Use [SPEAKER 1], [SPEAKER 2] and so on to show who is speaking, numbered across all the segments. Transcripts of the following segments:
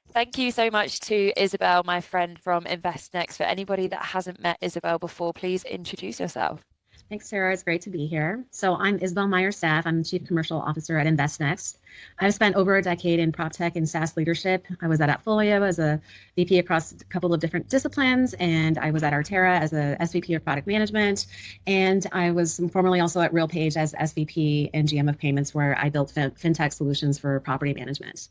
[SPEAKER 1] Thank you so much to Isabelle, my friend from InvestNext. For anybody that hasn't met Isabelle before, please introduce yourself.
[SPEAKER 2] Thanks, Sarah. It's great to be here. So I'm Isabelle Meyer Stapf. I'm the Chief Commercial Officer at InvestNext. I've spent over a decade in PropTech and SaaS leadership. I was at AppFolio as a VP across a couple of different disciplines, and I was at Artera as a SVP of Product Management. And I was formerly also at RealPage as SVP and GM of Payments, where I built fintech solutions for property management.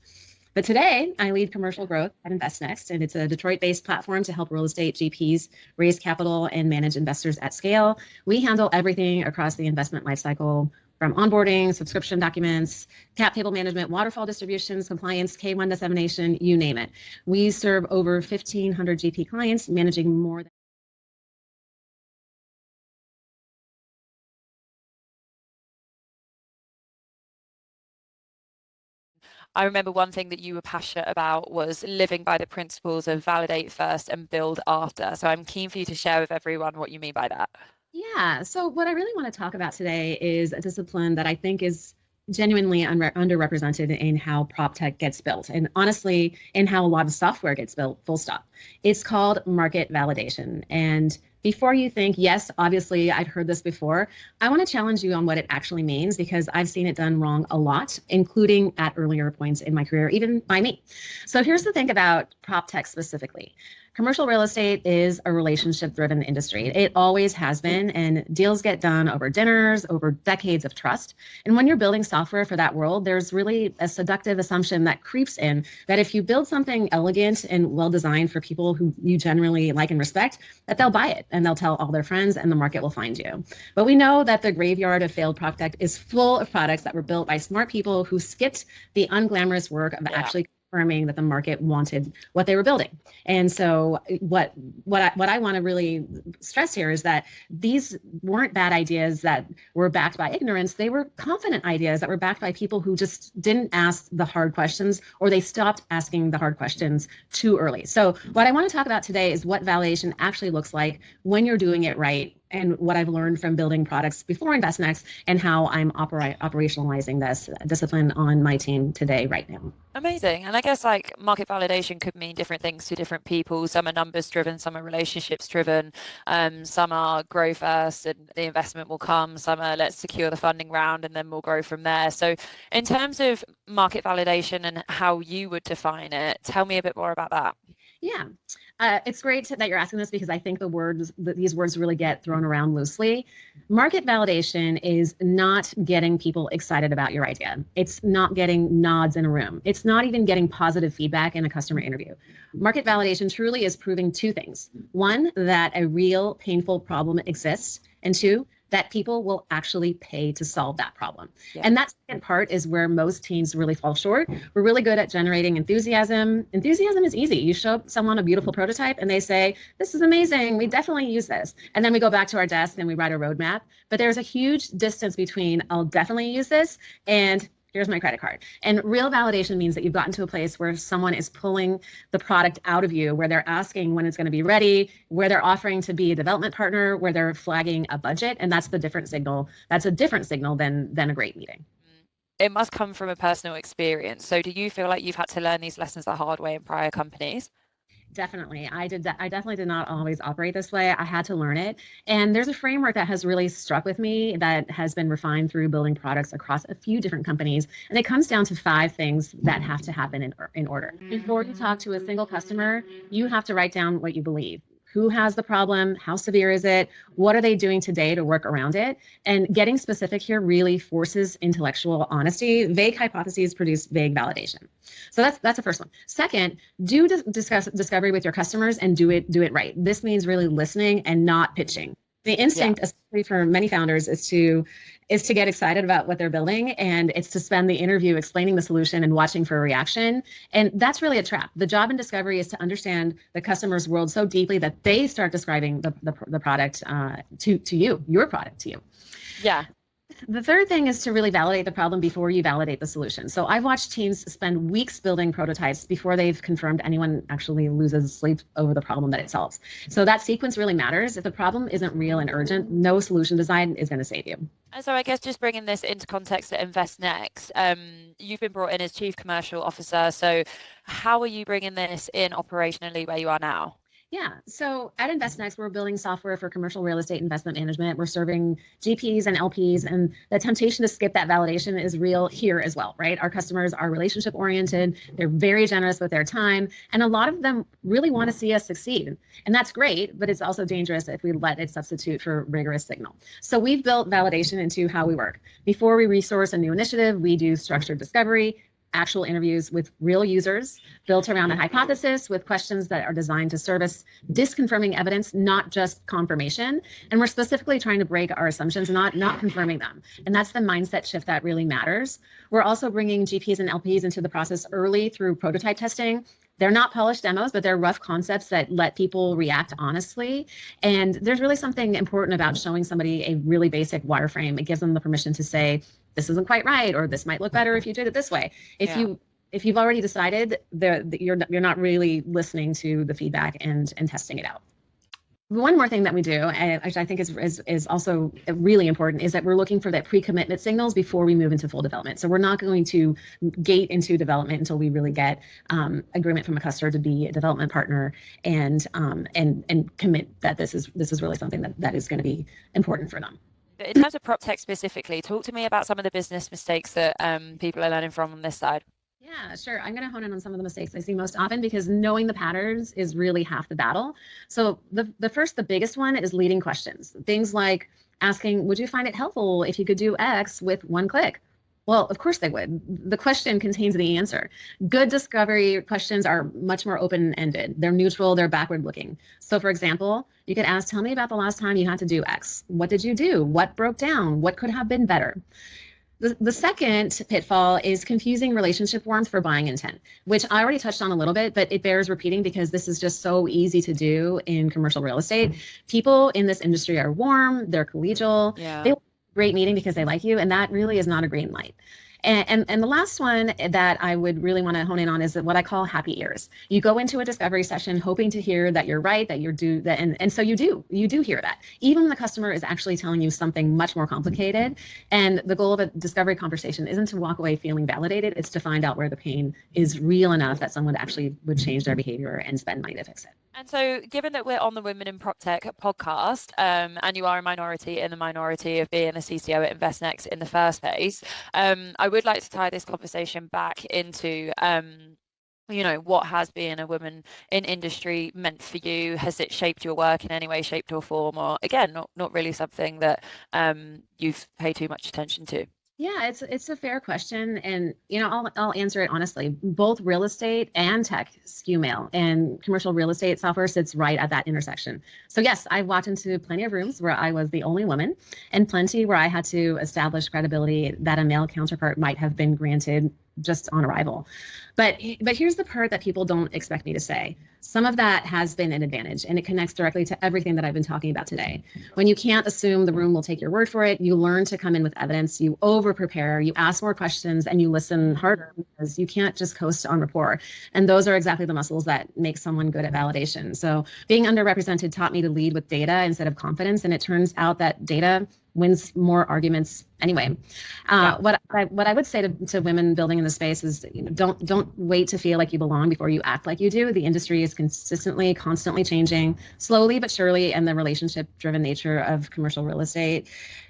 [SPEAKER 2] But today, I lead commercial growth at InvestNext, and it's a Detroit-based platform to help real estate GPs raise capital and manage investors at scale. We handle everything across the investment lifecycle, from onboarding, subscription documents, cap table management, waterfall distributions, compliance, K1 dissemination, you name it. We serve over 1,500 GP clients, managing more than
[SPEAKER 1] I remember one thing that you were passionate about was living by the principles of validate first and build after. So I'm keen for you to share with everyone what you mean by that.
[SPEAKER 2] Yeah. So what I really want to talk about today is a discipline that I think is genuinely underrepresented in how prop tech gets built, and honestly, in how a lot of software gets built, full stop. It's called market validation. And before you think, yes, obviously I've heard this before, I want to challenge you on what it actually means, because I've seen it done wrong a lot, including at earlier points in my career, even by me. So here's the thing about prop tech specifically. Commercial real estate is a relationship-driven industry. It always has been, and deals get done over dinners, over decades of trust. And when you're building software for that world, there's really a seductive assumption that creeps in that if you build something elegant and well-designed for people who you generally like and respect, that they'll buy it and they'll tell all their friends and the market will find you. But we know that the graveyard of failed prop tech is full of products that were built by smart people who skipped the unglamorous work of actually confirming that the market wanted what they were building. And so what I want to really stress here is that these weren't bad ideas that were backed by ignorance. They were confident ideas that were backed by people who just didn't ask the hard questions, or they stopped asking the hard questions too early. So what I want to talk about today is what validation actually looks like when you're doing it right, and what I've learned from building products before InvestNext, and how I'm operationalizing this discipline on my team today, right now.
[SPEAKER 1] Amazing. And I guess like market validation could mean different things to different people. Some are numbers driven, some are relationships driven, some are grow first and the investment will come, some are let's secure the funding round and then we'll grow from there. So in terms of market validation and how you would define it, tell me a bit more about that.
[SPEAKER 2] Yeah, it's great that you're asking this, because I think these words really get thrown around loosely. Market validation is not getting people excited about your idea. It's not getting nods in a room. It's not even getting positive feedback in a customer interview. Market validation truly is proving two things. One, that a real painful problem exists, and two, that people will actually pay to solve that problem. Yeah. And that second part is where most teams really fall short. We're really good at generating enthusiasm. Enthusiasm is easy. You show someone a beautiful prototype and they say, this is amazing, we definitely use this. And then we go back to our desk and we write a roadmap. But there's a huge distance between I'll definitely use this and here's my credit card. And real validation means that you've gotten to a place where someone is pulling the product out of you, where they're asking when it's going to be ready, where they're offering to be a development partner, where they're flagging a budget. And that's the different signal. That's a different signal than a great meeting.
[SPEAKER 1] It must come from a personal experience. So do you feel like you've had to learn these lessons the hard way in prior companies?
[SPEAKER 2] Definitely. I definitely did not always operate this way. I had to learn it. And there's a framework that has really struck with me that has been refined through building products across a few different companies. And it comes down to 5 things that have to happen in order. Before you talk to a single customer, you have to write down what you believe. Who has the problem? How severe is it? What are they doing today to work around it? And getting specific here really forces intellectual honesty. Vague hypotheses produce vague validation. So that's the first one. Second, do discuss discovery with your customers and do it right. This means really listening and not pitching. The instinct, especially for many founders, is to get excited about what they're building, and it's to spend the interview explaining the solution and watching for a reaction. And that's really a trap. The job in discovery is to understand the customer's world so deeply that they start describing the product to you, your product to you.
[SPEAKER 1] Yeah.
[SPEAKER 2] The third thing is to really validate the problem before you validate the solution. So I've watched teams spend weeks building prototypes before they've confirmed anyone actually loses sleep over the problem that it solves. So that sequence really matters. If the problem isn't real and urgent, no solution design is going to save you.
[SPEAKER 1] And so I guess just bringing this into context at InvestNext, you've been brought in as Chief Commercial Officer. So how are you bringing this in operationally where you are now?
[SPEAKER 2] Yeah, so at InvestNext, we're building software for commercial real estate investment management. We're serving GPs and LPs, and the temptation to skip that validation is real here as well, right? Our customers are relationship oriented, they're very generous with their time, and a lot of them really want to see us succeed. And that's great, but it's also dangerous if we let it substitute for rigorous signal. So we've built validation into how we work. Before we resource a new initiative, we do structured discovery, actual interviews with real users built around a hypothesis with questions that are designed to service disconfirming evidence, not just confirmation. And we're specifically trying to break our assumptions, not confirming them. And that's the mindset shift that really matters. We're also bringing GPs and LPs into the process early through prototype testing. They're not polished demos, but they're rough concepts that let people react honestly. And there's really something important about showing somebody a really basic wireframe. It gives them the permission to say, this isn't quite right, or this might look better if you did it this way. If you've already decided, you're not really listening to the feedback and testing it out. One more thing that we do, which I think is also really important, is that we're looking for that pre-commitment signals before we move into full development. So we're not going to gate into development until we really get agreement from a customer to be a development partner and commit that this is really something that is going to be important for them.
[SPEAKER 1] In terms of PropTech specifically, talk to me about some of the business mistakes that people are learning from on this side.
[SPEAKER 2] Yeah, sure. I'm going to hone in on some of the mistakes I see most often because knowing the patterns is really half the battle. So the biggest one is leading questions. Things like asking, would you find it helpful if you could do X with one click? Well, of course they would. The question contains the answer. Good discovery questions are much more open-ended. They're neutral, they're backward-looking. So for example, you could ask, tell me about the last time you had to do X. What did you do? What broke down? What could have been better? The second pitfall is confusing relationship warmth for buying intent, which I already touched on a little bit, but it bears repeating because this is just so easy to do in commercial real estate. People in this industry are warm, they're collegial, they great meeting because they like you, and that really is not a green light. And the last one that I would really want to hone in on is what I call happy ears. You go into a discovery session hoping to hear that you're right, that you're due, that, and so you do hear that. Even when the customer is actually telling you something much more complicated. And the goal of a discovery conversation isn't to walk away feeling validated, it's to find out where the pain is real enough that someone actually would change their behavior and spend money to fix it.
[SPEAKER 1] And so given that we're on the Women in PropTech podcast, and you are a minority in the minority of being a CCO at InvestNext in the first place, I would like to tie this conversation back into what has being a woman in industry meant for you? Has it shaped your work in any way, shape or form? Or again, not really something that you've paid too much attention to?
[SPEAKER 2] Yeah, it's a fair question, and I'll answer it honestly. Both real estate and tech skew male, and commercial real estate software sits right at that intersection. So yes, I've walked into plenty of rooms where I was the only woman, and plenty where I had to establish credibility that a male counterpart might have been granted just on arrival. But here's the part that people don't expect me to say. Some of that has been an advantage, and it connects directly to everything that I've been talking about today. When you can't assume the room will take your word for it, you learn to come in with evidence, you over-prepare, you ask more questions, and you listen harder because you can't just coast on rapport. And those are exactly the muscles that make someone good at validation. So being underrepresented taught me to lead with data instead of confidence, and it turns out that data wins more arguments anyway. What I would say to women building in the space is, don't wait to feel like you belong before you act like you do. The industry is constantly changing, slowly but surely, and the relationship-driven nature of commercial real estate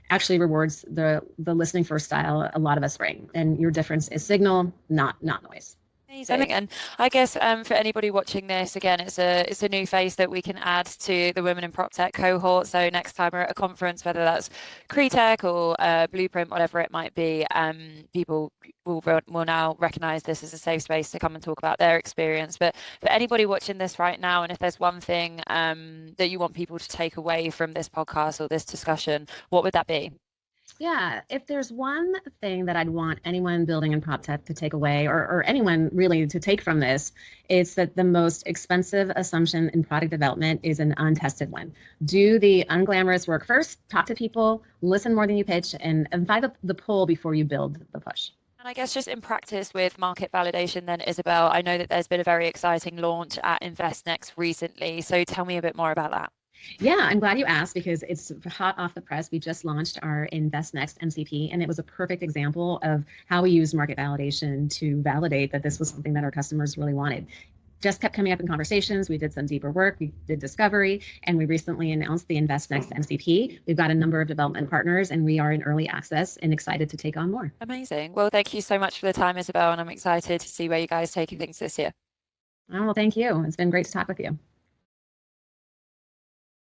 [SPEAKER 2] actually rewards the listening first style a lot of us bring. And your difference is signal, not noise.
[SPEAKER 1] Amazing. And I guess for anybody watching this, again, it's a new face that we can add to the Women in PropTech cohort. So next time we're at a conference, whether that's CRE or Blueprint, whatever it might be, people will now recognize this as a safe space to come and talk about their experience. But for anybody watching this right now, and if there's one thing that you want people to take away from this podcast or this discussion, what would that be?
[SPEAKER 2] Yeah, if there's one thing that I'd want anyone building in PropTech to take away, or anyone really to take from this, it's that the most expensive assumption in product development is an untested one. Do the unglamorous work first, talk to people, listen more than you pitch, and find the pull before you build the push.
[SPEAKER 1] And I guess just in practice with market validation then, Isabelle, I know that there's been a very exciting launch at InvestNext recently. So tell me a bit more about that.
[SPEAKER 2] Yeah, I'm glad you asked because it's hot off the press. We just launched our InvestNext MCP, and it was a perfect example of how we use market validation to validate that this was something that our customers really wanted. Just kept coming up in conversations. We did some deeper work. We did discovery, and we recently announced the InvestNext MCP. We've got a number of development partners, and we are in early access and excited to take on more.
[SPEAKER 1] Amazing. Well, thank you so much for the time, Isabelle, and I'm excited to see where you guys are taking things this year.
[SPEAKER 2] Oh, well, thank you. It's been great to talk with you.